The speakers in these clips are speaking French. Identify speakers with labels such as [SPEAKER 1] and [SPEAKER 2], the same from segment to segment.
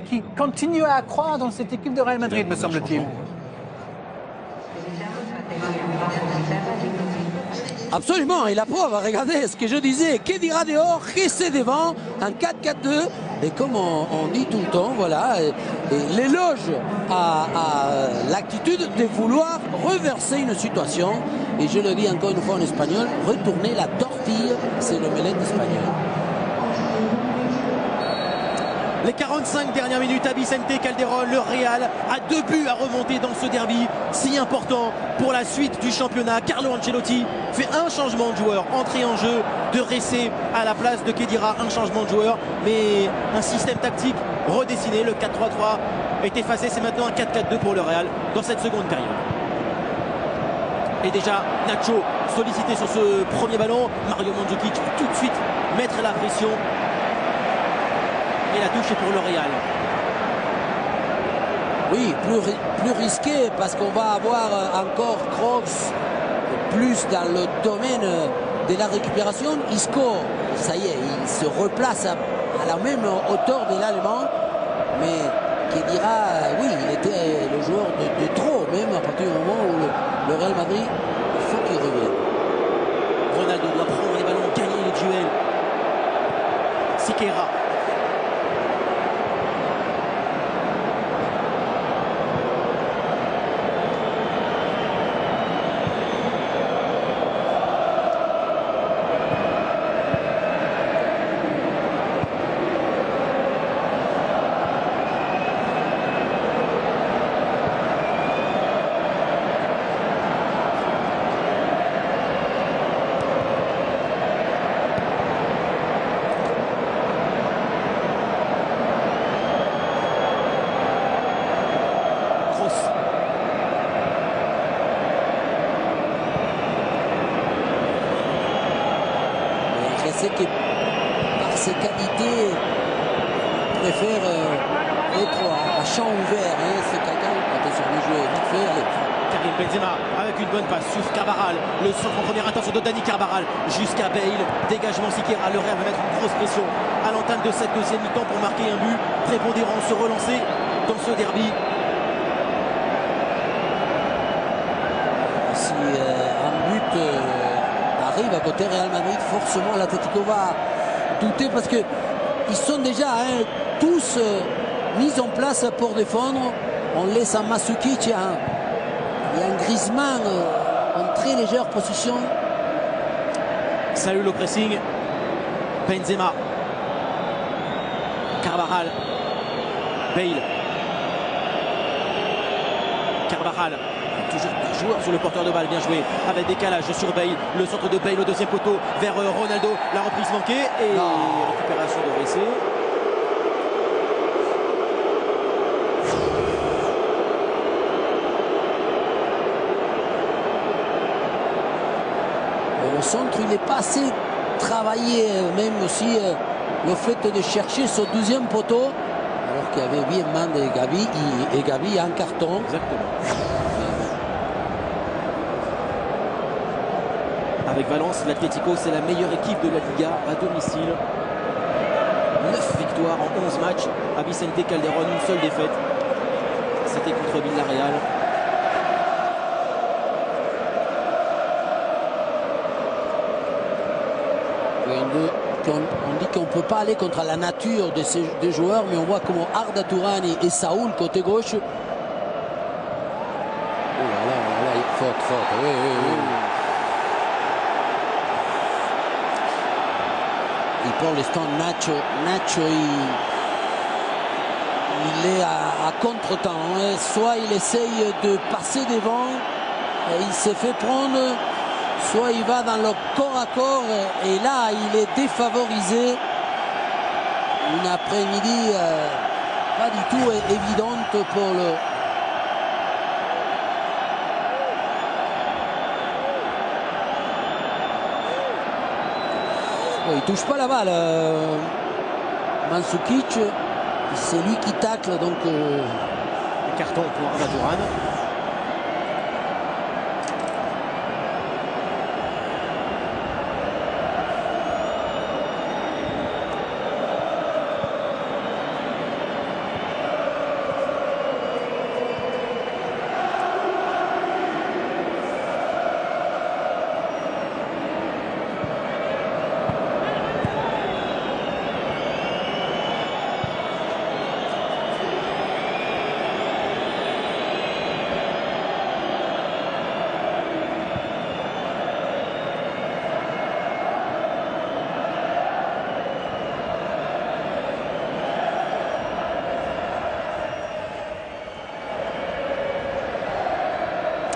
[SPEAKER 1] qui continue à croire dans cette équipe de Real Madrid, me semble-t-il.
[SPEAKER 2] Absolument, et la preuve, regardez ce que je disais, que dira dehors, rester devant, un 4-4-2, et comme on dit tout le temps, voilà, et l'éloge à l'attitude de vouloir reverser une situation, et je le dis encore une fois en espagnol, retourner la tortille, c'est l'omelette espagnole.
[SPEAKER 3] Les 45 dernières minutes à Vicente Calderón, le Real a 2 buts à remonter dans ce derby si important pour la suite du championnat. Carlo Ancelotti fait un changement de joueur, entrée en jeu de Ressé à la place de Khedira, un changement de joueur, mais un système tactique redessiné. Le 4-3-3 est effacé, c'est maintenant un 4-4-2 pour le Real dans cette seconde période. Et déjà Nacho sollicité sur ce premier ballon, Mario Mandzukic tout de suite mettre la pression. Et la touche est pour le Real.
[SPEAKER 2] Oui, plus risqué parce qu'on va avoir encore Kroos plus dans le domaine de la récupération. Isco, ça y est, il se replace à la même hauteur de l'Allemand. Mais qui dira, oui, il était le joueur de trop, même à partir du moment où le Real Madrid, il faut qu'il revienne.
[SPEAKER 3] Ronaldo doit prendre les ballons, gagner les duels. Siqueira.
[SPEAKER 2] C'est que par ses qualités, il préfère être à champ ouvert. Hein, c'est quelqu'un, attention, le jeu vite fait, allez.
[SPEAKER 3] Karim Benzema avec une bonne passe sur Carvajal, le centre en première intention de Dani Carvajal jusqu'à Bale, dégagement Siqueira, le Real va mettre une grosse pression à l'entame de cette deuxième mi-temps pour marquer un but prépondérant, se relancer dans ce derby.
[SPEAKER 2] Si un but arrive à côté Real Madrid, forcément l'Atlético va douter parce que ils sont déjà tous mis en place pour défendre. On laisse un Mandzukic, il y a un Griezmann en très légère position.
[SPEAKER 3] Salut le pressing. Benzema, Carvajal, Bale, Carvajal. Toujours deux joueurs sur le porteur de balle, bien joué, avec décalage sur Bale, le centre de Bale au deuxième poteau vers Ronaldo, la reprise manquée et récupération de Ressé.
[SPEAKER 2] Le centre, il n'est pas assez travaillé, même aussi le fait de chercher ce deuxième poteau, alors qu'il y avait bien main de Gavi, et Gavi a un carton.
[SPEAKER 3] Exactement. Avec Valence, l'Atlético, c'est la meilleure équipe de la Liga à domicile. 9 victoires en 11 matchs à Vicente Calderón, une seule défaite. C'était contre Villarreal.
[SPEAKER 2] On dit qu'on ne peut pas aller contre la nature de ces deux joueurs, mais on voit comment Arda Tourán et Saúl, côté gauche. Oh là là, faute. Oui. Et pour l'instant, Nacho il est à contre-temps. Hein. Soit il essaye de passer devant, et il s'est fait prendre, soit il va dans le corps à corps, et là, il est défavorisé. Une après-midi pas du tout évidente pour le... Il touche pas la balle. Mandzukic, c'est lui qui tacle, donc...
[SPEAKER 3] Carton pour Arda Tourán.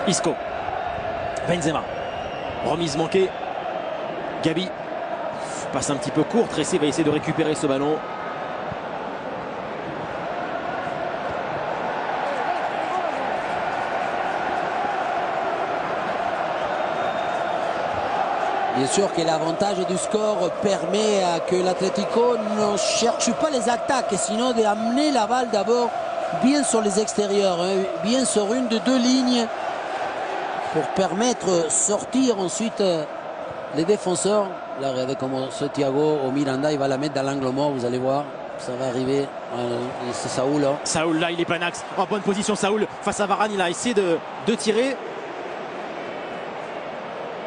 [SPEAKER 3] Isco. Benzema. Remise manquée. Gabi. Passe un petit peu court. Tressé va essayer de récupérer ce ballon.
[SPEAKER 2] Bien sûr que l'avantage du score permet à que l'Atlético ne cherche pas les attaques, sinon d'amener la balle d'abord bien sur les extérieurs, hein, bien sur une de deux lignes pour permettre sortir ensuite les défenseurs. Là, regardez comment ce Thiago au Miranda, il va la mettre dans l'angle mort, vous allez voir, ça va arriver. C'est Saoul. Hein.
[SPEAKER 3] Saoul, là, il est Panax en bonne position. Saoul face à Varane, il a essayé de tirer.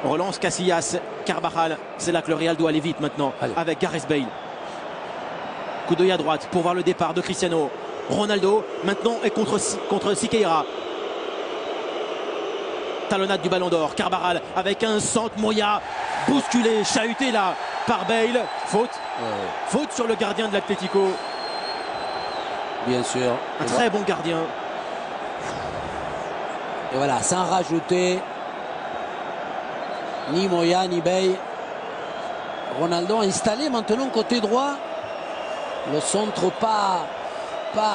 [SPEAKER 3] Relance Casillas, Carvajal. C'est là que le Real doit aller vite maintenant. Allez. Avec Gareth Bale. Coup d'œil à droite pour voir le départ de Cristiano. Ronaldo maintenant est contre Siqueira. Talonnade du ballon d'or. Carvajal avec un centre. Moya bousculé, chahuté là par Bale. Faute. Faute sur le gardien de l'Atlético.
[SPEAKER 2] Bien sûr.
[SPEAKER 3] Un très bon gardien.
[SPEAKER 2] Et voilà, sans rajouter ni Moya ni Bale. Ronaldo installé maintenant côté droit. Le centre pas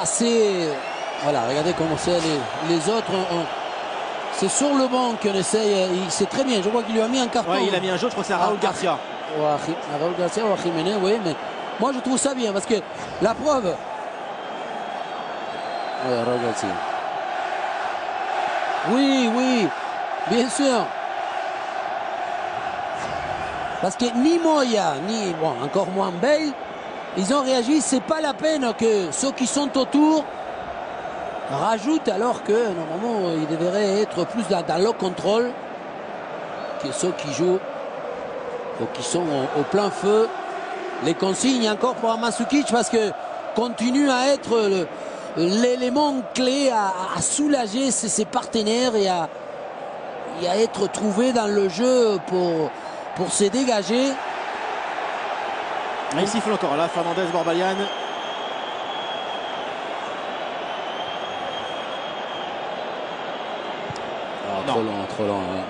[SPEAKER 2] assez. Voilà, regardez comment c'est les autres. C'est sur le banc qu'on essaye. C'est très bien. Je vois qu'il lui a mis un carton.
[SPEAKER 3] Oui, il a mis un jaune. Je crois que c'est à Raúl Garcia.
[SPEAKER 2] À Raúl Garcia ou à Jiménez, oui. Mais moi, je trouve ça bien parce que la preuve. Oui, Raúl Garcia. Oui, oui, bien sûr. Parce que ni Moya, ni bon, encore moins Bale, ils ont réagi. C'est pas la peine que ceux qui sont autour rajoutent, alors que normalement ils devraient être plus dans le contrôle que ceux qui jouent ou qui sont au plein feu. Les consignes encore pour Mandzukic parce que continue à être l'élément clé à soulager ses partenaires et à être trouvé dans le jeu pour se dégager.
[SPEAKER 3] Il siffle encore là, Fernandez Barbalian.
[SPEAKER 2] Trop long, trop long. Ouais.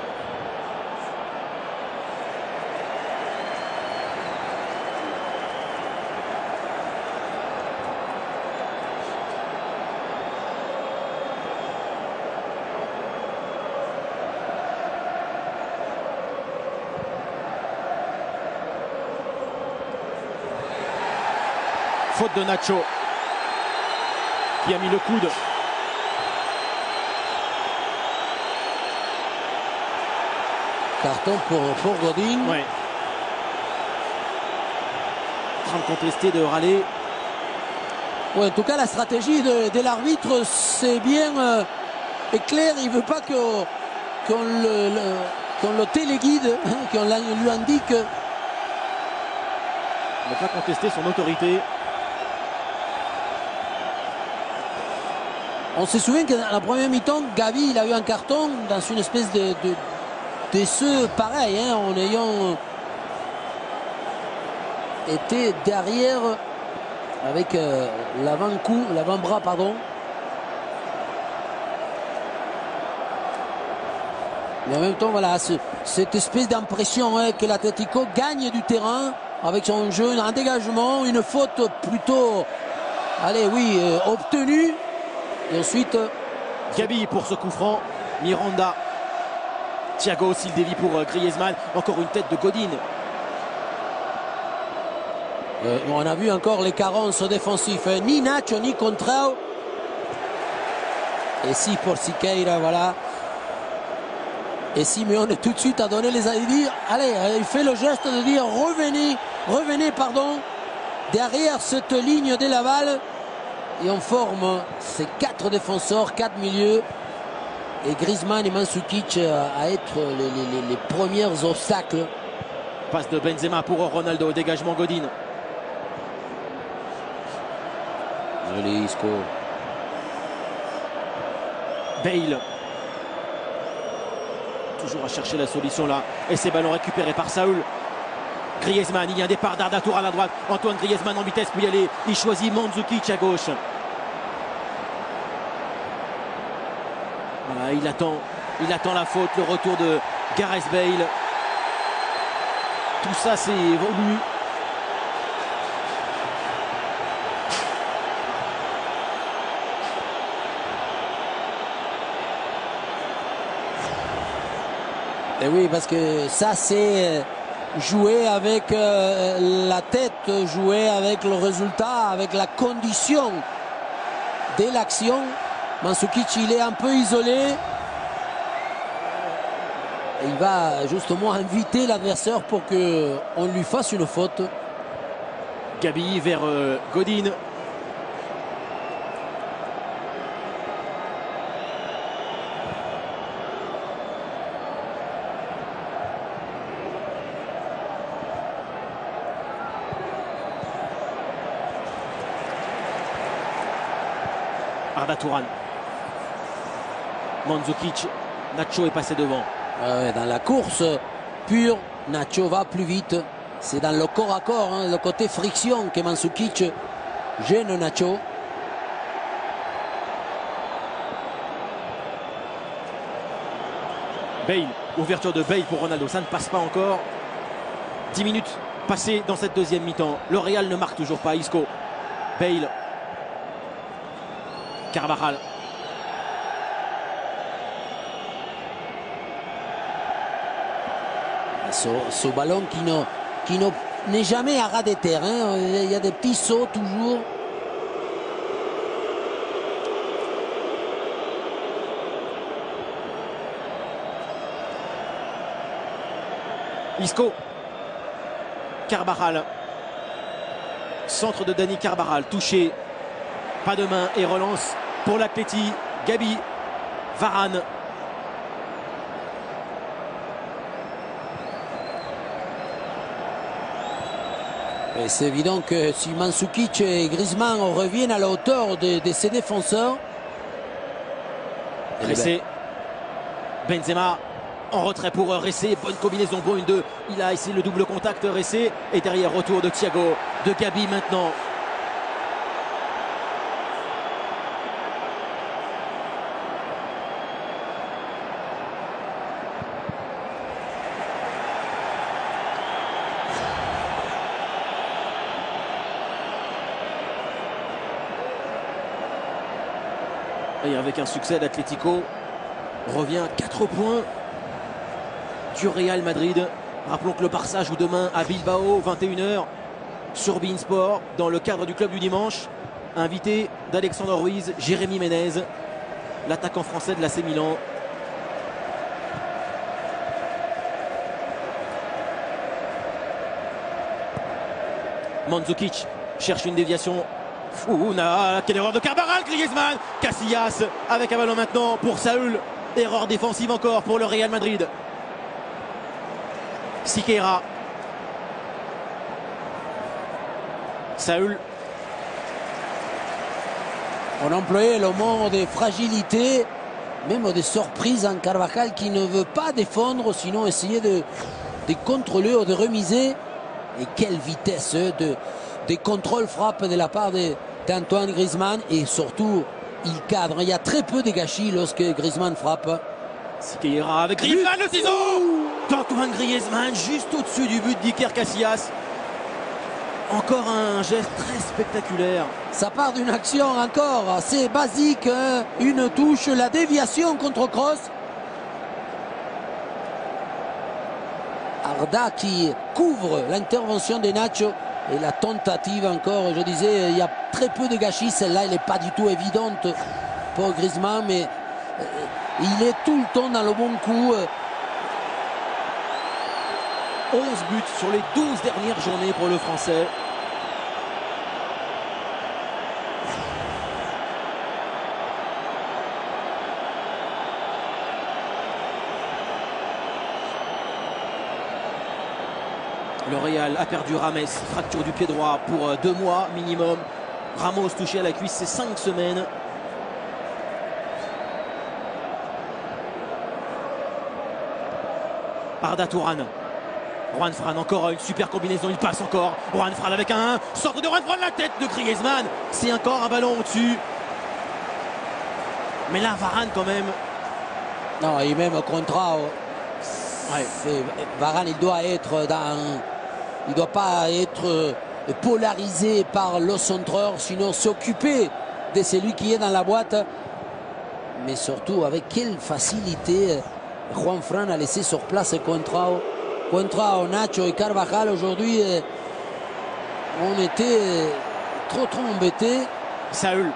[SPEAKER 3] Faute de Nacho qui a mis le coude.
[SPEAKER 2] Carton pour Godin.
[SPEAKER 3] Ouais. En train de contester, de râler.
[SPEAKER 2] Ouais, en tout cas, la stratégie de l'arbitre, c'est bien clair. Il ne veut pas qu'on le téléguide, qu'on lui indique.
[SPEAKER 3] Il ne va pas contester son autorité.
[SPEAKER 2] On se souvient que dans la première mi-temps, Gavi, il a eu un carton dans une espèce de ce pareil, hein, en ayant été derrière avec l'avant-bras, pardon. Mais en même temps, voilà, cette espèce d'impression hein, que l'Atlético gagne du terrain avec son jeu, un dégagement, une faute plutôt, allez, oui, obtenue. Et ensuite,
[SPEAKER 3] Gabi pour ce coup franc. Miranda. Thiago aussi le délit pour Griezmann. Encore une tête de Godin.
[SPEAKER 2] On a vu encore les carences défensives. Ni Nacho, ni Contrao. Et si pour Siqueira, voilà. Et Simeone tout de suite a donné les idées. Allez, il fait le geste de dire revenez, pardon, derrière cette ligne de Laval. Et on forme ces 4 défenseurs, 4 milieux. Et Griezmann et Mandzukic à être les premiers obstacles.
[SPEAKER 3] Passe de Benzema pour Ronaldo. Dégagement Godin.
[SPEAKER 2] Joli Isco.
[SPEAKER 3] Bale. Toujours à chercher la solution là. Et ces ballons récupérés par Saoul. Griezmann, il y a un départ d'Arda Touran à droite. Antoine Griezmann en vitesse pour y aller. Il choisit Mandzukic à gauche. Voilà, il attend Il attend la faute, le retour de Gareth Bale. Tout ça c'est voulu.
[SPEAKER 2] Et oui, parce que ça c'est jouer avec la tête, jouer avec le résultat, avec la condition de l'action. Mandzukic, il est un peu isolé. Et il va justement inviter l'adversaire pour qu'on lui fasse une faute.
[SPEAKER 3] Gabi vers Godin. Arda Turan. Mandzukic. Nacho est passé devant.
[SPEAKER 2] Dans la course pure, Nacho va plus vite. C'est dans le corps à corps, hein, le côté friction que Mandzukic gêne Nacho.
[SPEAKER 3] Bale, ouverture de Bale pour Ronaldo, ça ne passe pas encore. 10 minutes passées dans cette deuxième mi-temps. Le Real ne marque toujours pas. Isco, Bale, Carvajal.
[SPEAKER 2] Ce ballon qui n'est jamais à ras de terre. Hein. Il y a des petits sauts toujours.
[SPEAKER 3] Isco, Carvajal. Centre de Dani Carvajal, touché. Pas de main et relance pour l'Atleti. Gabi, Varane.
[SPEAKER 2] C'est évident que si Mandzukic et Griezmann reviennent à la hauteur de ces défenseurs.
[SPEAKER 3] Ressé. Benzema en retrait pour Ressé. Bonne combinaison pour une 2. Il a essayé le double contact Ressé. Et derrière retour de Thiago. De Gabi maintenant. Et avec un succès d'Atlético, revient à 4 points du Real Madrid. Rappelons que le Barça joue demain à Bilbao, 21 h sur beIN Sport, dans le cadre du club du dimanche. Invité d'Alexandre Ruiz, Jérémy Ménez, l'attaquant français de l'AC Milan. Mandzukic cherche une déviation. Quelle erreur de Carvajal, Griezmann, Casillas avec un ballon maintenant pour Saúl. Erreur défensive encore pour le Real Madrid. Siqueira. Saúl.
[SPEAKER 2] On employait le mot de fragilité, même de surprise en Carvajal qui ne veut pas défendre, sinon essayer de contrôler ou de remiser. Et quelle vitesse de contrôle frappe de la part d'Antoine Griezmann. Et surtout, il cadre. Il y a très peu de gâchis lorsque Griezmann frappe.
[SPEAKER 3] Siqueira avec Griezmann, le ciseau d'Antoine Griezmann juste au-dessus du but d'Iker Casillas. Encore un geste très spectaculaire.
[SPEAKER 2] Ça part d'une action encore assez basique, hein. Une touche, la déviation contre Kroos. Arda qui couvre l'intervention de Nacho. Et la tentative encore, je disais, il y a très peu de gâchis. Celle-là, elle n'est pas du tout évidente pour Griezmann, mais il est tout le temps dans le bon coup.
[SPEAKER 3] 11 buts sur les 12 dernières journées pour le Français. Le Real a perdu Rames, fracture du pied droit pour 2 mois minimum. Ramos touché à la cuisse, c'est 5 semaines. Arda Turan. Juan Fran, encore une super combinaison, il passe encore. Juan Fran avec un centre de Juan Fran, la tête de Griezmann. C'est encore un ballon au-dessus. Mais là, Varane quand même
[SPEAKER 2] Non, et même contrat. Varane, il doit être dans. Il ne doit pas être polarisé par le centreur, sinon s'occuper de celui qui est dans la boîte. Mais surtout, avec quelle facilité Juan Fran a laissé sur place Contrao. Nacho et Carvajal, aujourd'hui, on était trop embêtés.
[SPEAKER 3] Saúl,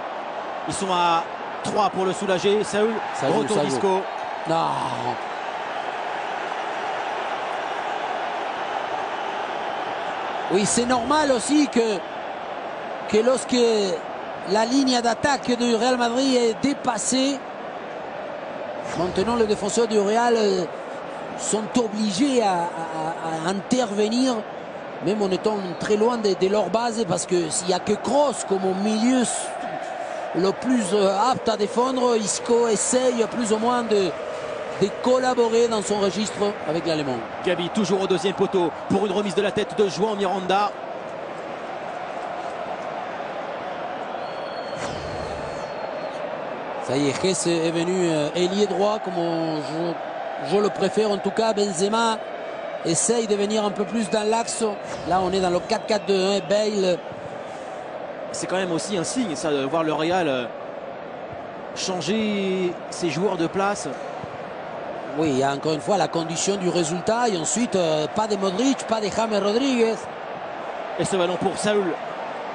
[SPEAKER 3] ils sont à 3 pour le soulager. Saúl, retour d'Isco.
[SPEAKER 2] Non. Oui, c'est normal aussi que lorsque la ligne d'attaque du Real Madrid est dépassée, maintenant les défenseurs du Real sont obligés à intervenir, même en étant très loin de leur base, parce qu'il n'y a que Kroos comme au milieu le plus apte à défendre. Isco essaye plus ou moins de collaborer dans son registre avec l'Allemand.
[SPEAKER 3] Gavi toujours au deuxième poteau pour une remise de la tête de João Miranda.
[SPEAKER 2] Ça y est, Jesse est venu ailier droit, comme je le préfère en tout cas. Benzema essaye de venir un peu plus dans l'axe. Là, on est dans le 4-4-2-1. Bale.
[SPEAKER 3] C'est quand même aussi un signe, ça, de voir le Real changer ses joueurs de place.
[SPEAKER 2] Oui, il y a encore une fois la condition du résultat. Et ensuite, pas de Modric, pas de James Rodriguez.
[SPEAKER 3] Et ce ballon pour Saúl.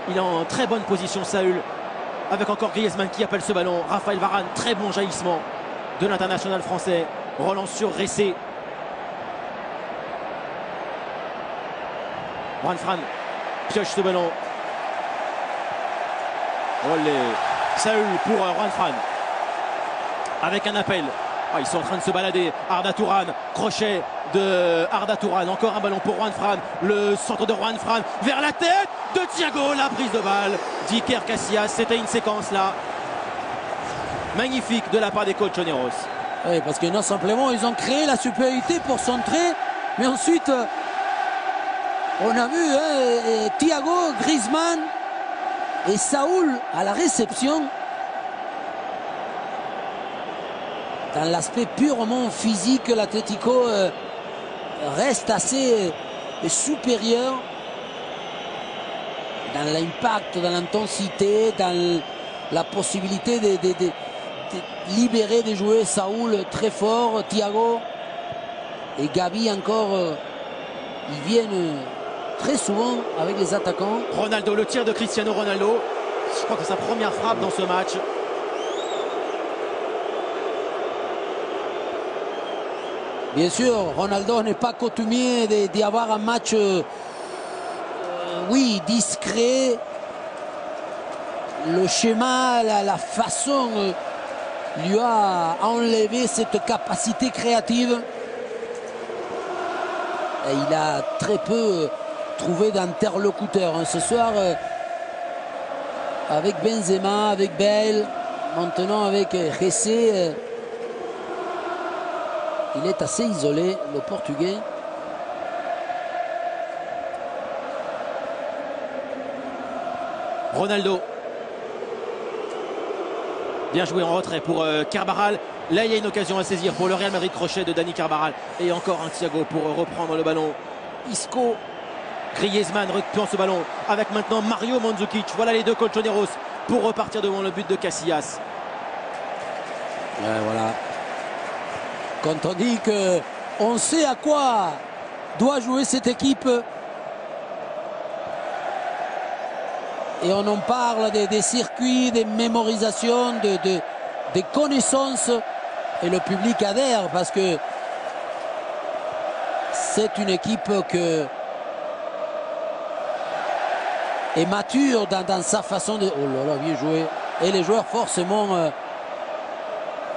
[SPEAKER 3] Il est en très bonne position, Saúl. Avec encore Griezmann qui appelle ce ballon. Raphaël Varane, très bon jaillissement de l'international français. Relance sur Ressé. Juan Fran pioche ce ballon. Olé. Saúl pour Juan Fran. Avec un appel. Ils sont en train de se balader. Arda Turan, crochet de Arda Turan. Encore un ballon pour Juan Fran. Le centre de Juan Fran vers la tête de Thiago. La prise de balle d'Iker Casillas. C'était une séquence là magnifique de la part des Colchoneros.
[SPEAKER 2] Oui, parce que non simplement ils ont créé la supériorité pour centrer, mais ensuite on a vu Thiago, Griezmann et Saúl à la réception. Dans l'aspect purement physique, l'Atlético reste assez supérieur dans l'impact, dans l'intensité, dans la possibilité de libérer, de jouer. Saúl très fort, Thiago et Gavi encore, ils viennent très souvent avec les attaquants.
[SPEAKER 3] Ronaldo, le tir de Cristiano Ronaldo, je crois que c'est sa première frappe dans ce match.
[SPEAKER 2] Bien sûr, Ronaldo n'est pas coutumier d'y avoir un match, oui, discret. Le schéma, la façon lui a enlevé cette capacité créative. Et il a très peu trouvé d'interlocuteurs ce soir, avec Benzema, avec Bale, maintenant avec Jesse. Il est assez isolé, le Portugais.
[SPEAKER 3] Ronaldo. Bien joué en retrait pour Carvajal. Là, il y a une occasion à saisir pour le Real Madrid. Crochet de Dani Carvajal. Et encore un Thiago pour reprendre le ballon. Isco. Griezmann récupère ce ballon avec maintenant Mario Mandzukic. Voilà les deux Colchoneros pour repartir devant le but de Casillas.
[SPEAKER 2] Ouais, voilà. Quand on dit qu'on sait à quoi doit jouer cette équipe et on en parle des circuits, des mémorisations, des connaissances, et le public adhère parce que c'est une équipe qui est mature dans sa façon de... Oh là là, bien joué. Et les joueurs forcément,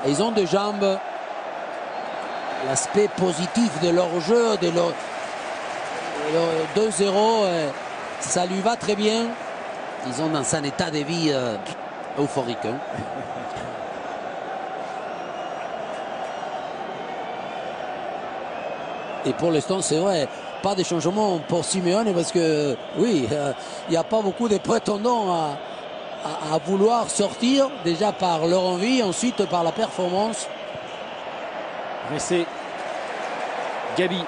[SPEAKER 2] ils ont des jambes. L'aspect positif de leur jeu, de leur 2-0, ça lui va très bien. Ils sont dans un état de vie euphorique. Hein. Et pour l'instant, c'est vrai, pas de changement pour Simeone parce que, oui, il n'y a pas beaucoup de prétendants à vouloir sortir, déjà par leur envie, ensuite par la performance.
[SPEAKER 3] Ressé. Gabi.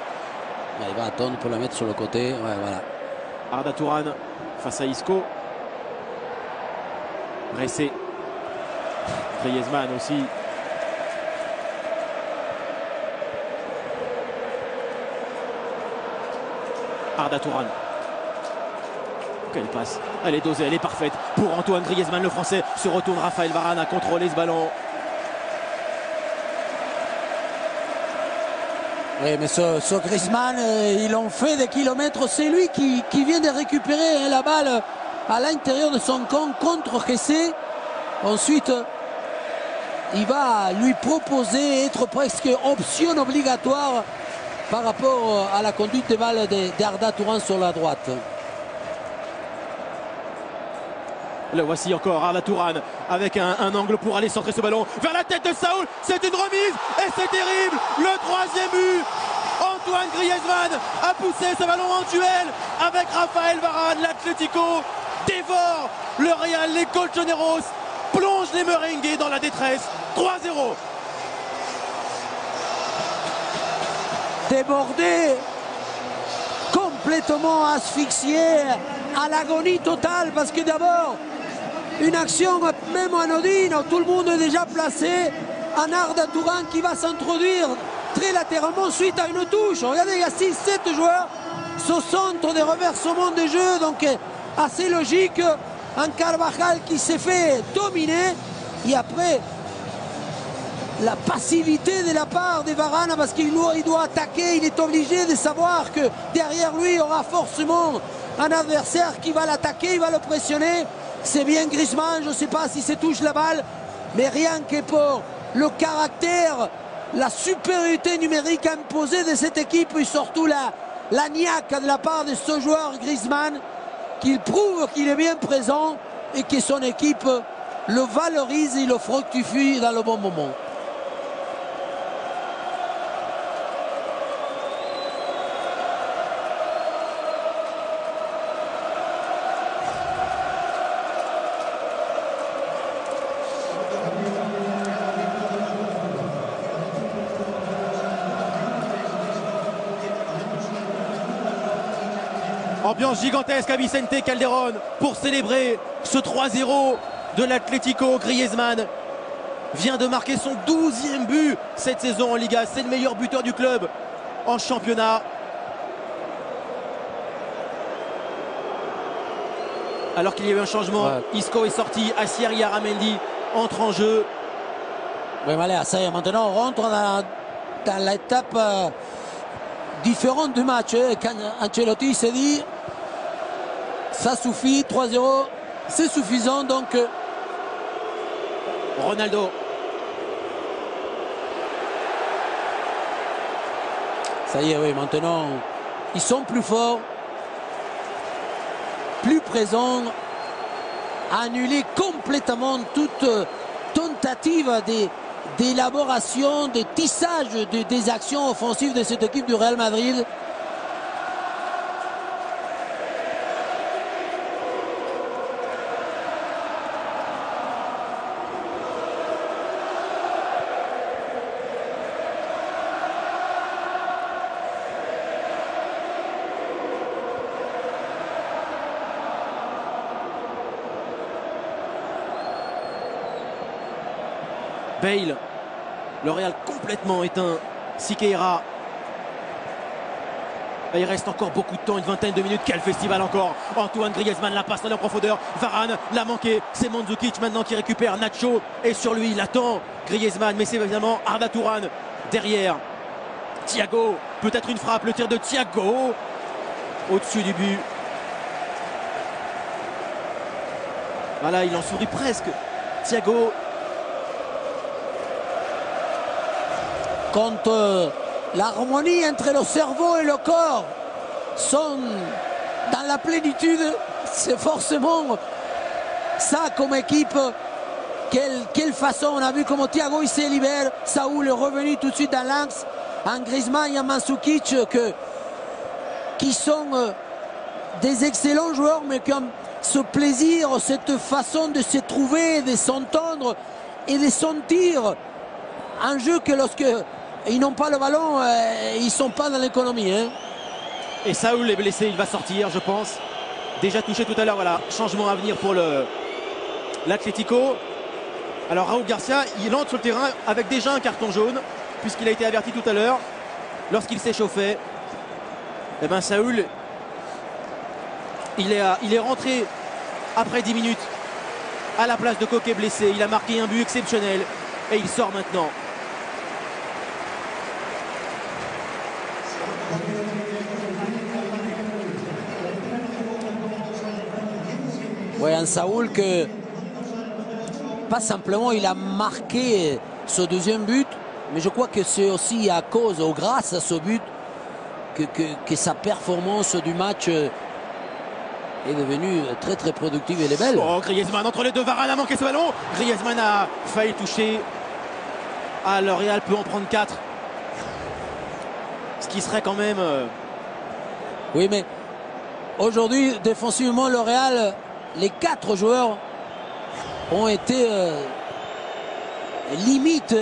[SPEAKER 2] Il va attendre pour la mettre sur le côté. Ouais, voilà.
[SPEAKER 3] Arda Touran face à Isco. Ressé. Griezmann aussi. Arda Touran. Quelle passe. Elle est dosée, elle est parfaite pour Antoine Griezmann, le français. Se retourne Raphaël Varane à contrôler ce ballon.
[SPEAKER 2] Oui, mais ce Griezmann, il en fait des kilomètres. C'est lui qui vient de récupérer la balle à l'intérieur de son camp contre Ressé. Ensuite, il va lui proposer, être presque option obligatoire par rapport à la conduite des balles d'Arda Touran sur la droite.
[SPEAKER 3] Le voici encore, Arda Touran avec un angle pour aller centrer ce ballon vers la tête de Saúl. C'est une remise et c'est terrible. Le troisième but. Antoine Griezmann a poussé ce ballon en duel avec Raphaël Varane. L'Atlético dévore le Real. Les Colchoneros plongent les merengues dans la détresse. 3-0.
[SPEAKER 2] Débordé, complètement asphyxié, à l'agonie totale, parce que d'abord, une action même anodine, tout le monde est déjà placé, en Arda Touran qui va s'introduire très latéralement suite à une touche. Regardez, il y a 6-7 joueurs, ce centre des reversements de jeu, donc assez logique, un Carvajal qui s'est fait dominer, et après la passivité de la part de Varane, parce qu'il doit attaquer, il est obligé de savoir que derrière lui il y aura forcément un adversaire qui va l'attaquer, il va le pressionner. C'est bien Griezmann, je ne sais pas si c'est touche la balle, mais rien que pour le caractère, la supériorité numérique imposée de cette équipe, et surtout la niaque de la part de ce joueur Griezmann, qu'il prouve qu'il est bien présent et que son équipe le valorise et le fructifie dans le bon moment.
[SPEAKER 3] Ambiance gigantesque à Vicente Calderón pour célébrer ce 3-0 de l'Atlético. Griezmann vient de marquer son 12e but cette saison en Liga. C'est le meilleur buteur du club en championnat. Alors qu'il y a eu un changement, ouais. Isco est sorti, Asier Aramendi entre en jeu.
[SPEAKER 2] Oui, allez, ça y est, maintenant on rentre dans l'étape différente du match. Quand Ancelotti s'est dit ça suffit, 3-0 c'est suffisant, donc
[SPEAKER 3] Ronaldo.
[SPEAKER 2] Ça y est, oui, maintenant ils sont plus forts, plus présents, annuler complètement toute tentative d'élaboration, de tissage des actions offensives de cette équipe du Real Madrid.
[SPEAKER 3] Bale, le Real complètement éteint. Siqueira. Il reste encore beaucoup de temps, une vingtaine de minutes. Quel festival encore. Antoine Griezmann la passe en profondeur. Varane l'a manqué. C'est Mandzukic maintenant qui récupère. Nacho est sur lui. Il attend Griezmann, mais c'est évidemment Arda Touran derrière. Thiago, peut-être une frappe. Le tir de Thiago au-dessus du but. Voilà, il en sourit presque. Thiago.
[SPEAKER 2] Quand l'harmonie entre le cerveau et le corps sont dans la plénitude, c'est forcément ça comme équipe. Quelle façon, on a vu comment Thiago il se libère, Saúl est revenu tout de suite dans l'axe, en Griezmann et en Mandzukic qui sont des excellents joueurs, mais comme ce plaisir, cette façon de se trouver, de s'entendre et de sentir un jeu que lorsque ils n'ont pas le ballon, ils ne sont pas dans l'économie. Hein.
[SPEAKER 3] Et Saúl est blessé, il va sortir, je pense. Déjà touché tout à l'heure, voilà, changement à venir pour l'Atlético. Alors Raúl Garcia, il entre sur le terrain avec déjà un carton jaune, puisqu'il a été averti tout à l'heure lorsqu'il s'échauffait. Et bien Saúl, il est rentré après 10 minutes à la place de Koké blessé. Il a marqué un but exceptionnel et il sort maintenant.
[SPEAKER 2] Oui, un Saúl que pas simplement il a marqué ce deuxième but, mais je crois que c'est aussi à cause ou grâce à ce but que sa performance du match est devenue très très productive et elle est belle.
[SPEAKER 3] Oh, Griezmann entre les deux, Varane a manqué ce ballon. Griezmann a failli toucher. Ah, le Real peut en prendre 4. Ce qui serait quand même...
[SPEAKER 2] Oui, mais aujourd'hui, défensivement, le Real, les 4 joueurs ont été limite.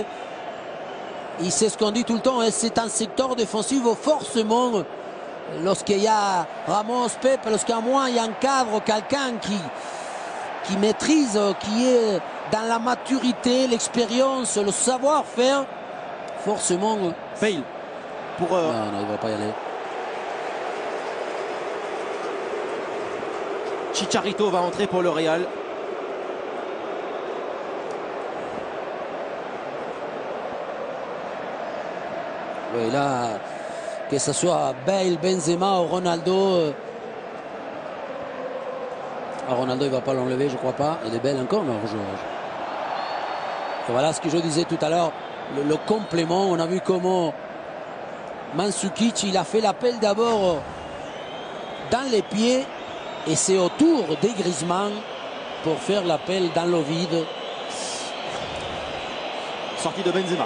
[SPEAKER 2] Et c'est ce qu'on dit tout le temps, hein, c'est un secteur défensif où forcément, lorsqu'il y a Ramos, Pep, lorsqu'il y a moins, il y a un cadre, quelqu'un qui maîtrise, qui est dans la maturité, l'expérience, le savoir-faire, forcément...
[SPEAKER 3] Fail. Pour,
[SPEAKER 2] Non, il ne va pas y aller.
[SPEAKER 3] Chicharito va entrer pour le Real.
[SPEAKER 2] Oui, là, que ce soit Bale, Benzema ou Ronaldo. Ronaldo, il ne va pas l'enlever, je ne crois pas. Il est belle encore, non, Et voilà ce que je disais tout à l'heure. Le complément, on a vu comment Mandzukic, il a fait l'appel d'abord dans les pieds. Et c'est au tour des Griezmann pour faire l'appel dans le vide.
[SPEAKER 3] Sortie de Benzema.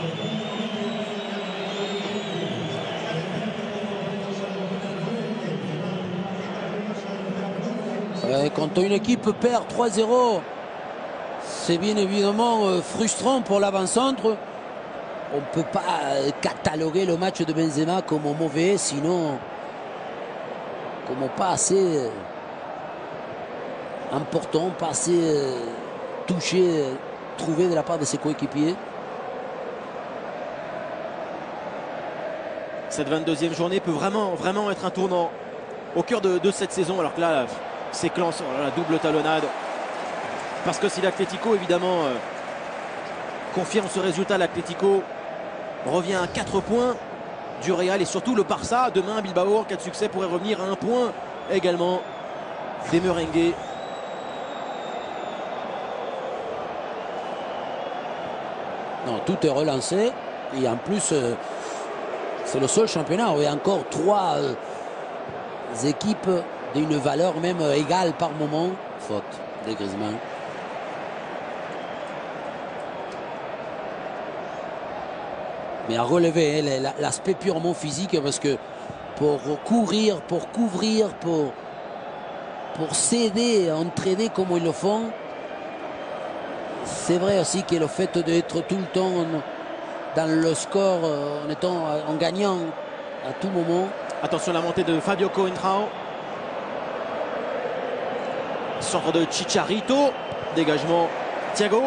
[SPEAKER 2] Quand une équipe perd 3-0, c'est bien évidemment frustrant pour l'avant-centre. On ne peut pas cataloguer le match de Benzema comme mauvais, sinon comme pas assez important, pas assez touché, trouvé de la part de ses coéquipiers.
[SPEAKER 3] Cette 22e journée peut vraiment être un tournant au cœur de cette saison, alors que là, séquence, la double talonnade. Parce que si l'Atlético, évidemment, confirme ce résultat, l'Atlético revient à 4 points du Real et surtout le Barça. Demain, Bilbao, en cas de succès, pourrait revenir à 1 point également des Merengues.
[SPEAKER 2] Non, tout est relancé. Et en plus, c'est le seul championnat où il y a encore 3 équipes d'une valeur même égale par moment. Faute de Griezmann. Mais à relever hein, l'aspect purement physique, parce que pour courir, pour couvrir, pour s'aider, entraîner comme ils le font, c'est vrai aussi que le fait d'être tout le temps dans le score, en gagnant à tout moment.
[SPEAKER 3] Attention à la montée de Fabio Coentrao. Centre de Chicharito. Dégagement Thiago.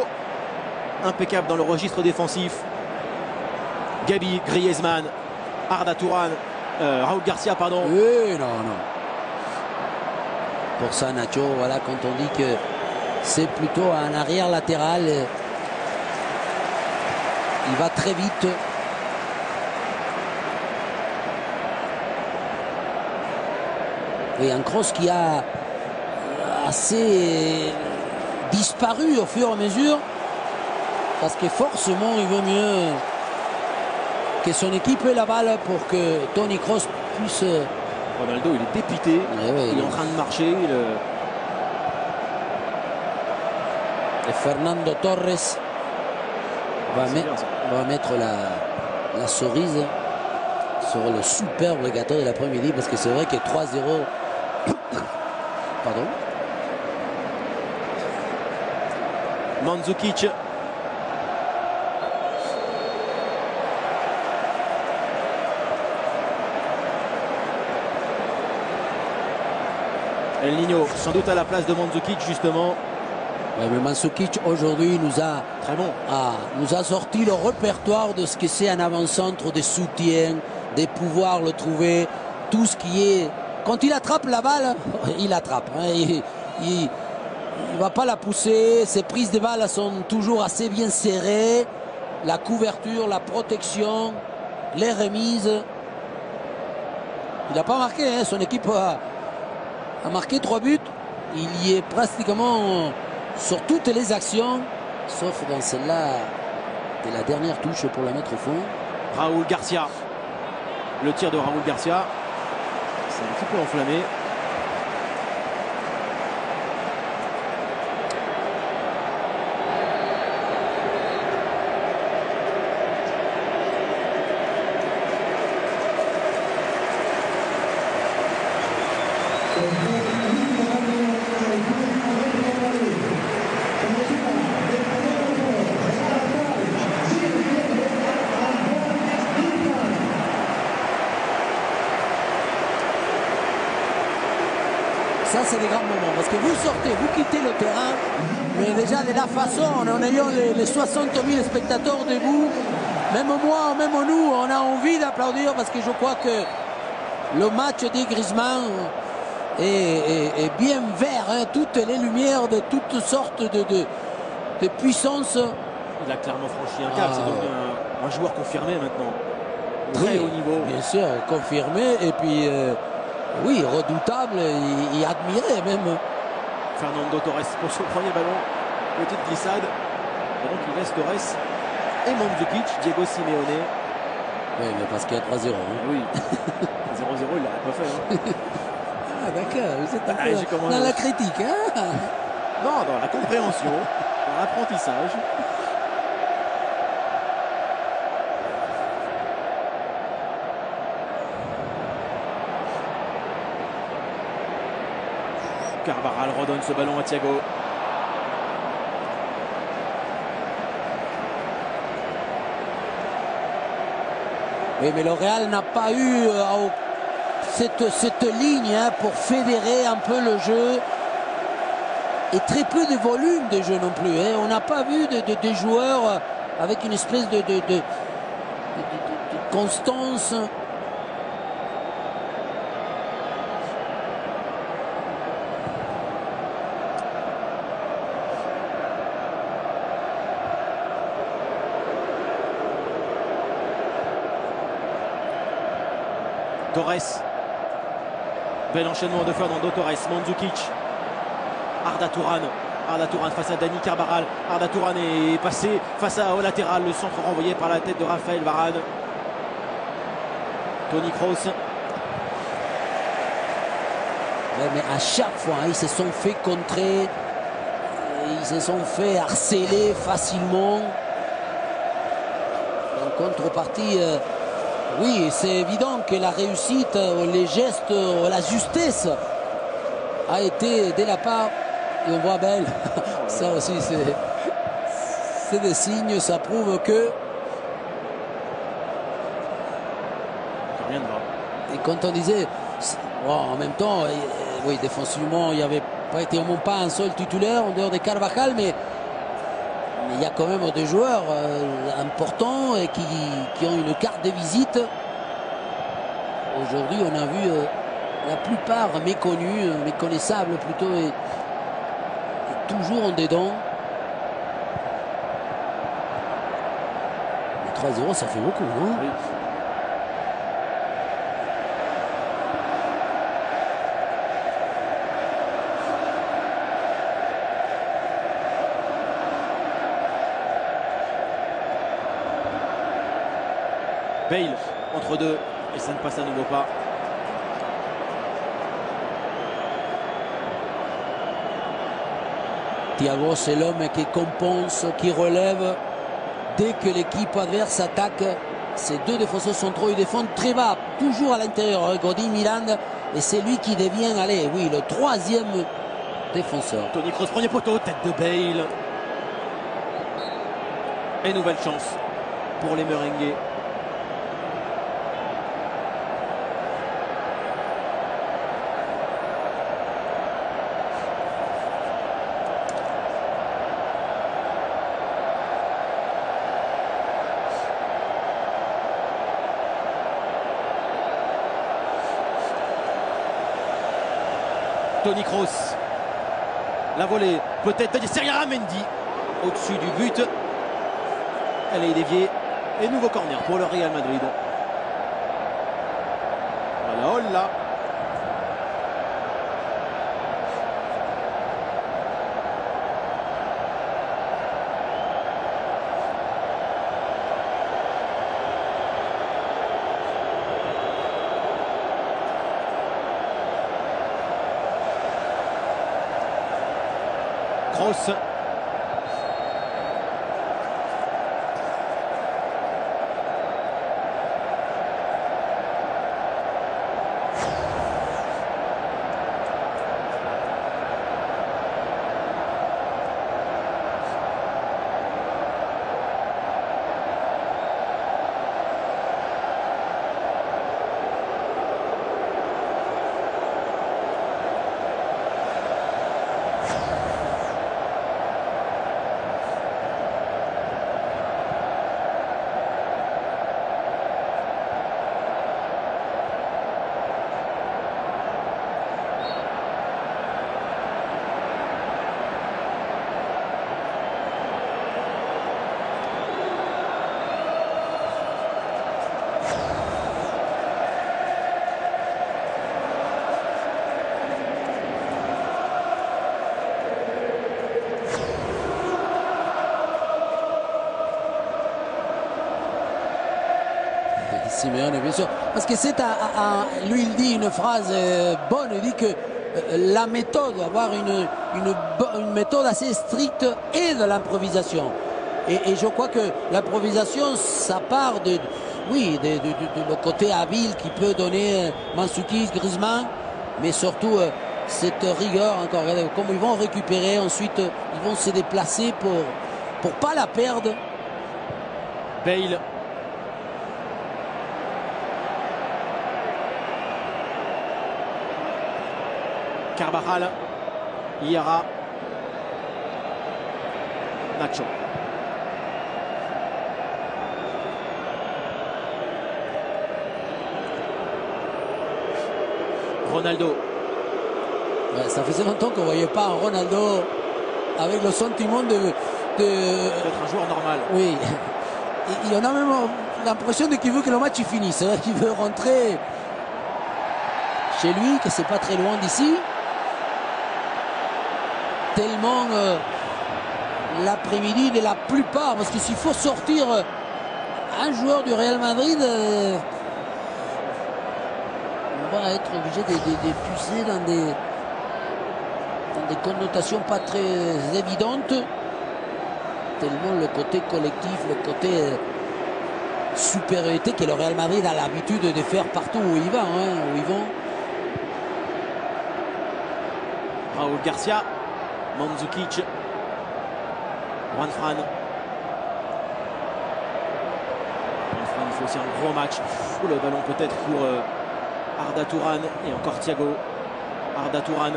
[SPEAKER 3] Impeccable dans le registre défensif. Gabi, Griezmann, Arda Turan, Raúl Garcia, pardon.
[SPEAKER 2] Oui, non. Pour ça, Nacho, voilà, quand on dit que c'est plutôt un arrière latéral, il va très vite. Et un cross qui a assez disparu au fur et à mesure, parce que forcément il vaut mieux que son équipe ait la balle pour que Toni Kroos puisse...
[SPEAKER 3] Ronaldo, il est dépité, il est en train de marcher.
[SPEAKER 2] Et Fernando Torres va mettre la cerise sur le superbe gâteau de l'après-midi, parce que c'est vrai que 3-0... Pardon.
[SPEAKER 3] Mandzukic. El Niño, sans doute à la place de Mandzukic justement.
[SPEAKER 2] Ouais, mais Mandzukic aujourd'hui
[SPEAKER 3] Très bon.
[SPEAKER 2] Nous a sorti le répertoire de ce que c'est un avant-centre, des soutiens, de pouvoir le trouver, tout ce qui est... Quand il attrape la balle, il attrape. Hein, il ne va pas la pousser, ses prises de balles sont toujours assez bien serrées. La couverture, la protection, les remises. Il n'a pas marqué, hein, son équipe a marqué 3 buts. Il y est pratiquement sur toutes les actions, sauf dans celle-là de la dernière touche pour la mettre au fond.
[SPEAKER 3] Raúl Garcia. Le tir de Raúl Garcia. C'est un petit peu enflammé.
[SPEAKER 2] Ça, c'est des grands moments. Parce que vous sortez, vous quittez le terrain, mais déjà de la façon, en ayant les 60 000 spectateurs debout, même moi, même nous, on a envie d'applaudir parce que je crois que le match des Griezmann est bien vert. Hein, toutes les lumières de toutes sortes de puissances.
[SPEAKER 3] Il a clairement franchi un cap. C'est devenu un joueur confirmé maintenant. Très haut niveau.
[SPEAKER 2] Bien sûr, confirmé. Et puis... oui, redoutable et admiré même.
[SPEAKER 3] Fernando Torres pour son premier ballon. Petite glissade. Et donc il laisse Torres et Mandzukic, Diego Simeone.
[SPEAKER 2] Oui, mais parce qu'il y a 3-0. Hein.
[SPEAKER 3] Oui. 0-0, il l'aurait pas fait. Hein.
[SPEAKER 2] Ah d'accord, vous êtes un peu dans la critique. Hein.
[SPEAKER 3] Non, dans la compréhension, dans l'apprentissage. Carvajal redonne ce ballon à Thiago.
[SPEAKER 2] Oui, mais le Real n'a pas eu cette ligne hein, pour fédérer un peu le jeu. Et très peu de volume de jeu non plus. Hein. On n'a pas vu des joueurs avec une espèce de constance.
[SPEAKER 3] Torres. Bel enchaînement de Fernando Torres. Mandzukic. Arda Turan. Arda Turan face à Dani Carvajal. Arda Turan est passé face au latéral. Le centre renvoyé par la tête de Raphaël Varane. Toni Kroos.
[SPEAKER 2] Ouais, mais à chaque fois, hein, ils se sont fait contrer. Ils se sont fait harceler facilement. En contrepartie... oui, c'est évident que la réussite, les gestes, la justesse a été de la part, et on voit Bale, ça aussi c'est des signes, ça prouve que...
[SPEAKER 3] Rien ne va.
[SPEAKER 2] Et quand on disait, bon, en même temps, oui, défensivement, il n'y avait pas été au pas un seul titulaire en dehors de Carvajal, mais il y a quand même des joueurs importants et qui ont une carte de visite. Aujourd'hui, on a vu la plupart méconnus, méconnaissables plutôt, et toujours en dedans. Mais 3-0, ça fait beaucoup, non?
[SPEAKER 3] Oui. Bale entre deux et ça ne passe à nouveau pas.
[SPEAKER 2] Thiago, c'est l'homme qui compense, qui relève. Dès que l'équipe adverse attaque, ces deux défenseurs centraux, ils défendent très bas, toujours à l'intérieur. Godin, Milan, et c'est lui qui devient, allez, oui, le troisième défenseur.
[SPEAKER 3] Toni Kroos, premier poteau, tête de Bale. Et nouvelle chance pour les Merengues. Toni Kroos. La volée peut-être de Serie Mendy au-dessus du but. Elle est déviée. Et nouveau corner pour le Real Madrid. Voilà, oh là. Kroos.
[SPEAKER 2] Simeone, bien sûr. Parce que c'est lui, il dit une phrase bonne. Il dit que la méthode, avoir une méthode assez stricte et de l'improvisation. Et je crois que l'improvisation, ça part de le côté habile qui peut donner Mandzukic, Griezmann, mais surtout cette rigueur encore. Comme ils vont récupérer, ensuite ils vont se déplacer pour pas la perdre.
[SPEAKER 3] Bale. Carvajal, Iara, Nacho. Ronaldo.
[SPEAKER 2] Ouais, ça faisait longtemps qu'on ne voyait pas un Ronaldo avec le sentiment
[SPEAKER 3] d'être un joueur normal.
[SPEAKER 2] Oui. Il en a même l'impression qu'il veut que le match finisse, qu'il veut rentrer chez lui, que c'est pas très loin d'ici. Tellement l'après-midi de la plupart, parce que s'il faut sortir un joueur du Real Madrid, on va être obligé de puiser dans des connotations pas très évidentes, tellement le côté collectif, le côté supériorité que le Real Madrid a l'habitude de faire partout où il va, où ils vont.
[SPEAKER 3] Raúl Garcia, Mandzukic, Juan Fran. Il faut aussi un gros match. Le ballon peut-être pour Arda Turan et encore Thiago. Arda Turan.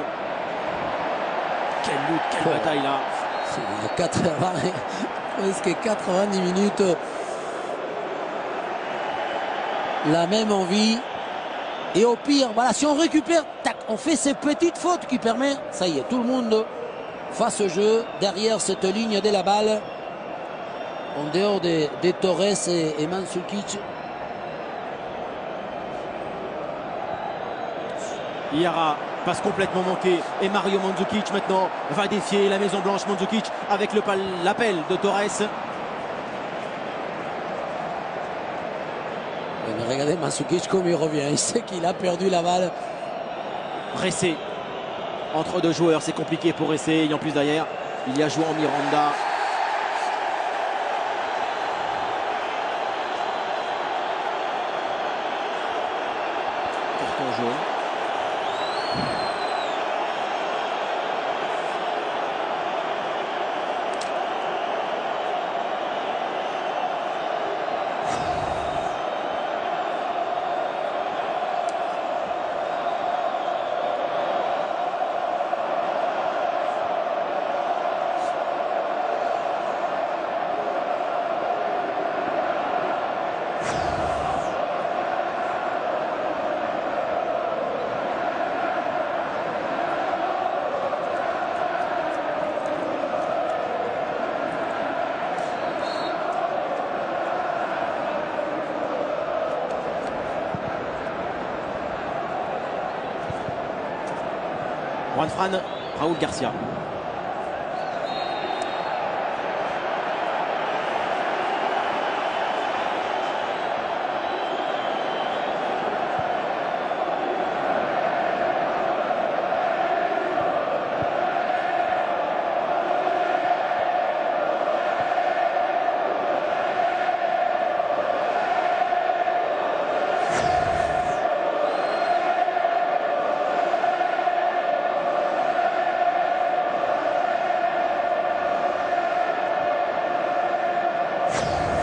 [SPEAKER 3] Quelle lutte, quelle bataille là.
[SPEAKER 2] C'est 80, presque 90 minutes. La même envie. Et au pire, voilà, si on récupère, tac, on fait ces petites fautes qui permettent, ça y est, tout le monde face au jeu, derrière cette ligne de la balle, en dehors des Torres et Mandzukic.
[SPEAKER 3] Iara passe complètement manqué et Mario Mandzukic maintenant va défier la Maison Blanche. Mandzukic avec l'appel de Torres.
[SPEAKER 2] Mais regardez Mandzukic comme il revient, il sait qu'il a perdu la balle.
[SPEAKER 3] Pressé entre deux joueurs, c'est compliqué pour Ressé. Et en plus derrière, il y a João Miranda. Carton jaune. Juan Fran, Raúl Garcia.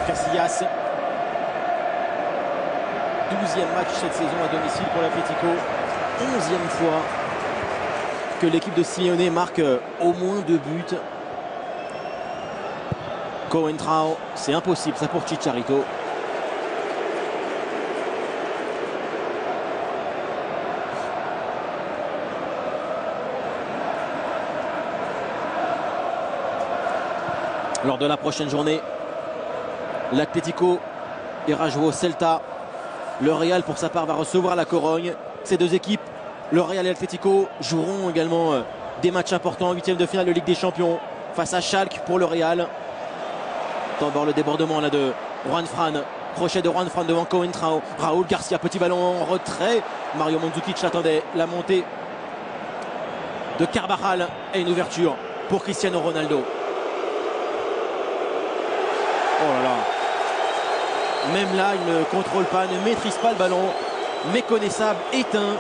[SPEAKER 3] Casillas, 12e match cette saison à domicile pour l'Atlético, 11e fois que l'équipe de Simeone marque au moins 2 buts. Coentrao, c'est impossible ça pour Chicharito. Lors de la prochaine journée, l'Atlético ira jouer au Celta. Le Real, pour sa part, va recevoir la Corogne. Ces deux équipes, le Real et l'Atlético, joueront également des matchs importants en 8e de finale de Ligue des Champions face à Schalke pour le Real. D'abord le débordement là de Juan Fran. Crochet de Juan Fran devant Coentrao. Raúl Garcia, petit ballon en retrait. Mario Mandzukic attendait la montée de Carvajal et une ouverture pour Cristiano Ronaldo. Oh là là. Même là, il ne contrôle pas, ne maîtrise pas le ballon. Méconnaissable, éteint.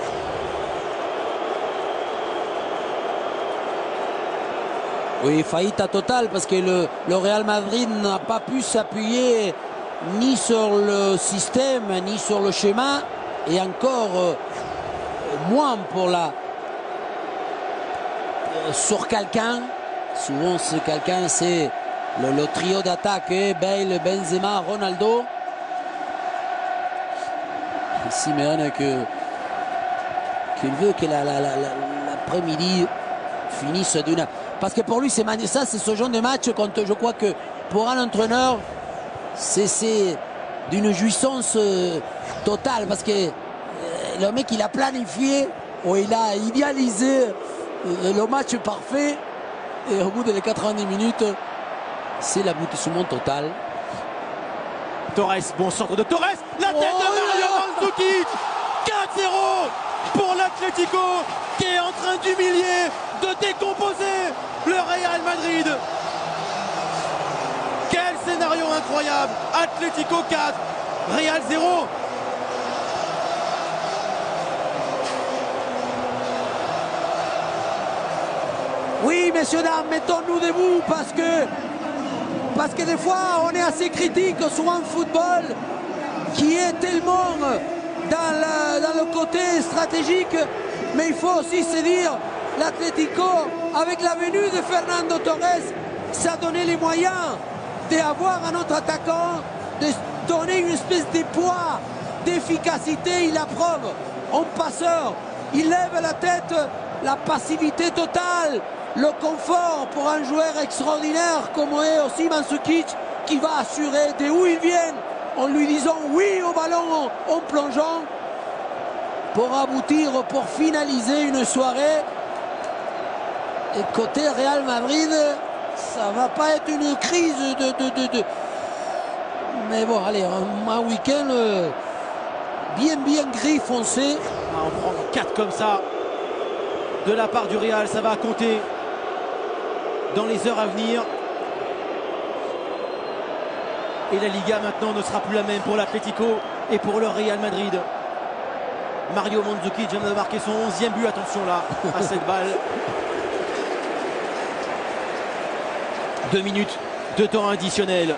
[SPEAKER 2] Oui, faillite totale parce que le Real Madrid n'a pas pu s'appuyer ni sur le système, ni sur le schéma. Et encore moins pour sur quelqu'un. Souvent, ce quelqu'un, c'est le trio d'attaque, Bale, Benzema, Ronaldo. Simeone qu'il veut que l'après-midi finisse d'une... Parce que pour lui, c'est ce genre de match, quand je crois que pour un entraîneur, c'est d'une jouissance totale. Parce que le mec, il a planifié, ou il a idéalisé le match parfait. Et au bout des 90 minutes, c'est l'aboutissement total.
[SPEAKER 3] Torres, bon centre de Torres, la tête de Mario Mandzukic. 4-0 pour l'Atlético qui est en train d'humilier, de décomposer le Real Madrid. Quel scénario incroyable. Atlético 4, Real 0.
[SPEAKER 2] Oui, messieurs, dames, mettons-nous debout parce que des fois, on est assez critique sur un football qui est tellement dans le côté stratégique. Mais il faut aussi se dire, l'Atlético, avec la venue de Fernando Torres, ça a donné les moyens d'avoir un autre attaquant, de donner une espèce de poids, d'efficacité. Il approuve en passeur, il lève la tête, la passivité totale. Le confort pour un joueur extraordinaire comme est aussi Mandzukic, qui va assurer de où il vient en lui disant oui au ballon en plongeant pour aboutir, pour finaliser une soirée. Et côté Real Madrid, ça va pas être une crise mais bon, allez, un week-end bien gris foncé.
[SPEAKER 3] On prend 4 comme ça de la part du Real, ça va compter dans les heures à venir. Et la Liga maintenant ne sera plus la même pour l'Atlético et pour le Real Madrid. Mario Mandzukic vient de marquer son 11e but, attention là à cette balle. 2 minutes de temps additionnel.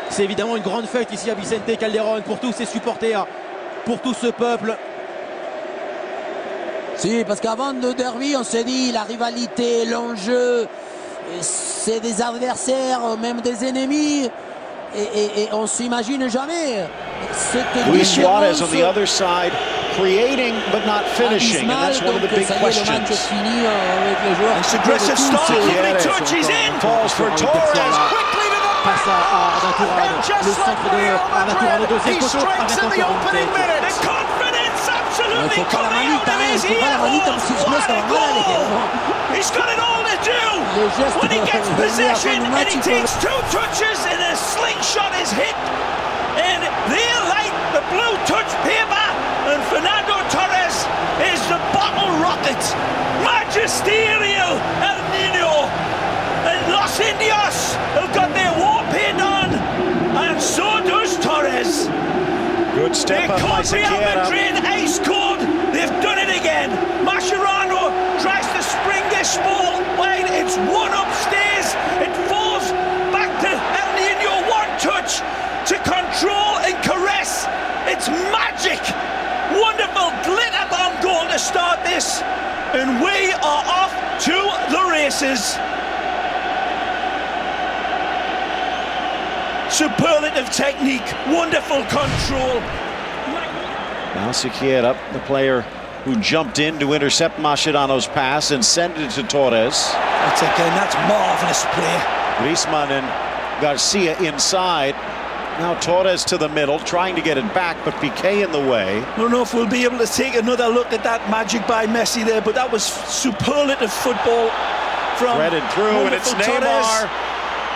[SPEAKER 3] C'est évidemment une grande fête ici à Vicente Calderón pour tous ses supporters, pour tout ce peuple.
[SPEAKER 2] Si, parce qu'avant le derby, on s'est dit la rivalité, l'enjeu, c'est des adversaires, même des ennemis, et on s'imagine jamais cette
[SPEAKER 4] Luis Suarez on the other side, creating but not finishing, and that's one of the big questions.
[SPEAKER 2] It's
[SPEAKER 4] aggressive start, opening touch, he's in, falls for Torres, quickly to the back, and just like Real Madrid, he strikes in the opening minute, and confidence absolutely coming out of his ear hole. What a goal! He's got it all to do when he gets possession and he takes 2 touches and a slingshot is hit. And they're like the blue touch paper, and Fernando Torres is the bottle rocket. Magisterial El Nino. And Los Indios have got their war paint on, and so does Torres.
[SPEAKER 5] Good step up by
[SPEAKER 4] Real Madrid ice cold. They've done it again. Mascherano tries to spring this ball wide. It's one upstairs. It falls back to El Nino. 1 touch to control and caress. It's magic. Wonderful glitter bomb goal to start this. And we are off to the races. Superlative technique, wonderful control.
[SPEAKER 5] Now Siqueira, the player who jumped in to intercept Mascherano's pass and send it to Torres.
[SPEAKER 4] That's marvellous play.
[SPEAKER 5] Griezmann and Garcia inside. Now Torres to the middle, trying to get it back, but Piqué in the way.
[SPEAKER 4] I don't know if we'll be able to take another look at that magic by Messi there, but that was superlative football from
[SPEAKER 5] threaded through, and it's Neymar
[SPEAKER 4] Torres.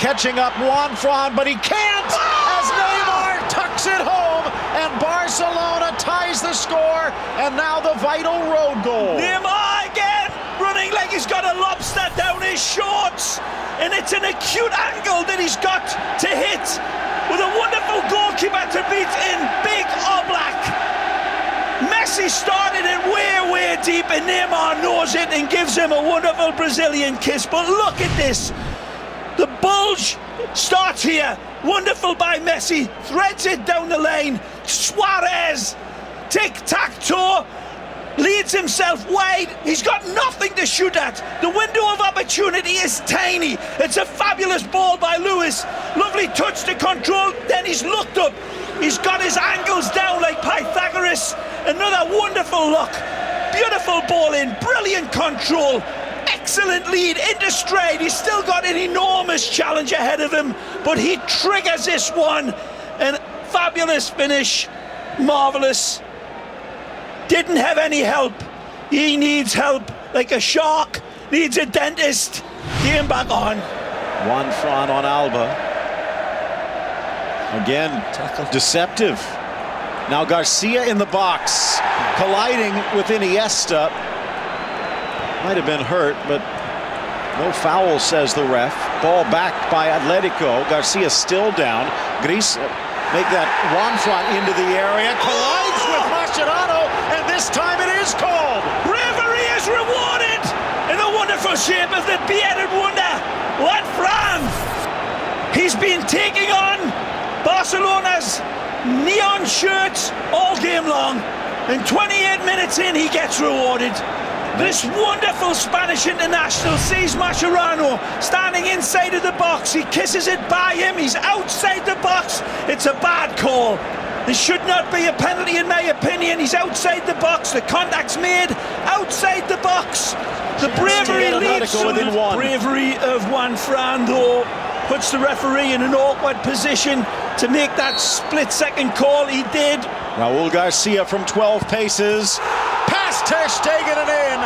[SPEAKER 5] catching up Juan Fran, but he can't as Neymar tucks it home, and Barcelona ties the score, and now the vital road goal.
[SPEAKER 4] Neymar again, running like he's got a lobster down his shorts, and it's an acute angle that he's got to hit, with a wonderful goalkeeper to beat in Big Oblak. Messi started it way deep, and Neymar knows it and gives him a wonderful Brazilian kiss. But look at this. The bulge starts here. Wonderful by Messi. Threads it down the lane. Suarez, tic-tac-toe, leads himself wide. He's got nothing to shoot at. The window of opportunity is tiny. It's a fabulous ball by Lewis. Lovely touch to control. Then he's looked up. He's got his angles down like Pythagoras. Another wonderful look. Beautiful ball in. Brilliant control. Excellent lead into straight. He's still got an enormous challenge ahead of him, but he triggers this one. And fabulous finish. Marvellous. Didn't have any help. He needs help like a shark needs a dentist. Game back on.
[SPEAKER 5] Juan Fran on Alba. Again, deceptive. Now Garcia in the box, colliding with Iniesta. Might have been hurt, but no foul, says the ref. Ball backed by Atletico. Garcia still down. Gris make that Juan Fran into the area. Collides with Mascherano, and this time it is called.
[SPEAKER 4] Bravery is rewarded in the wonderful shape of the bearded wonder, Juan Fran. He's been taking on Barcelona's neon shirts all game long, and 28 minutes in he gets rewarded. This wonderful Spanish international sees Mascherano standing inside of the box. He kisses it by him. He's outside the box. It's a bad call. This should not be a penalty in my opinion. He's outside the box. The contact's made outside the box. The bravery leads to the bravery of Juan Fran, though, puts the referee in an awkward position to make that split-second call. He did.
[SPEAKER 5] Raul Garcia from 12 paces. Past Ter Stegen and in.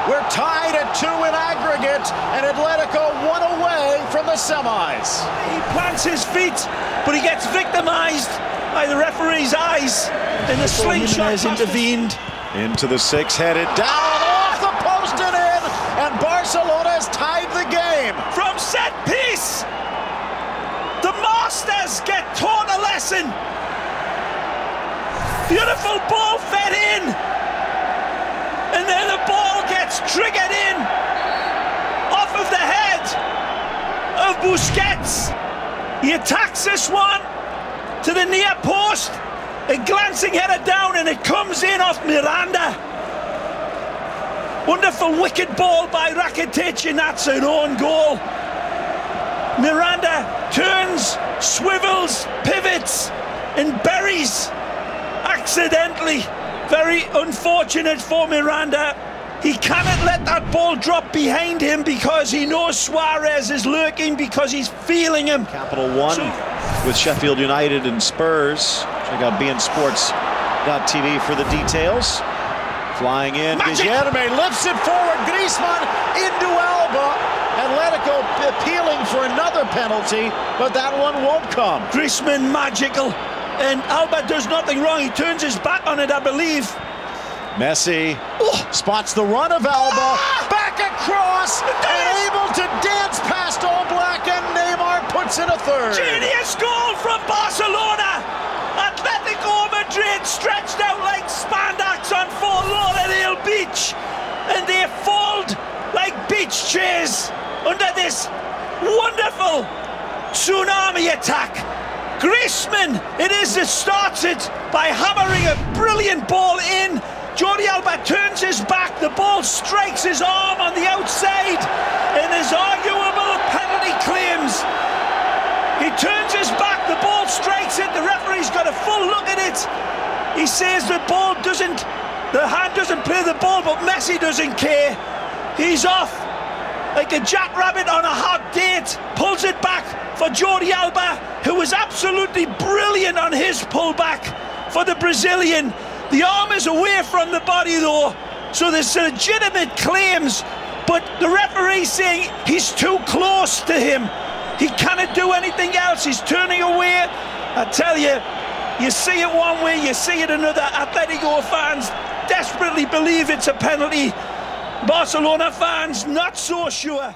[SPEAKER 5] We're tied at 2 in aggregate, and Atletico 1 away from the semis.
[SPEAKER 4] He plants his feet, but he gets victimized by the referee's eyes, and the slingshot has intervened.
[SPEAKER 5] Into the 6, headed down, off the post and in, and Barcelona has tied the game.
[SPEAKER 4] From set piece, the Masters get taught a lesson. Beautiful ball fed in, and then the ball gets triggered in off of the head of Busquets. He attacks this one to the near post, a glancing header down, and it comes in off Miranda. Wonderful wicked ball by Rakitic, and that's an own goal. Miranda turns, swivels, pivots, and buries accidentally. Very unfortunate for Miranda. He cannot let that ball drop behind him because he knows Suarez is lurking, because he's feeling him.
[SPEAKER 5] Capital One with Sheffield United and Spurs. Check out beInSports.tv for the details. Flying in,
[SPEAKER 4] Magic.
[SPEAKER 5] Guilherme lifts it forward, Griezmann into Alba. Atletico appealing for another penalty, but that one won't come.
[SPEAKER 4] Griezmann magical, and Alba does nothing wrong. He turns his back on it, I believe.
[SPEAKER 5] Messi spots the run of Alba, back across, and able to dance past Oblak, and Neymar puts in a third.
[SPEAKER 4] Genius goal from Barcelona. Atletico Madrid stretched out like spandex on Fort Lauderdale Beach, and they fold like beach chairs under this wonderful tsunami attack. Griezmann, it is, that starts it by hammering a brilliant ball in. Jordi Alba turns his back, the ball strikes his arm on the outside, and there's arguable penalty claims. He turns his back, the ball strikes it, the referee's got a full look at it. He says the hand doesn't play the ball, but Messi doesn't care. He's off like a jackrabbit on a hot date, pulls it back for Jordi Alba, who was absolutely brilliant on his pullback for the Brazilian. The arm is away from the body though, so there's legitimate claims, but the referee saying he's too close to him. He cannot do anything else. He's turning away. I tell you, you see it one way, you see it another. Atletico fans desperately believe it's a penalty. Barcelona fans not so sure.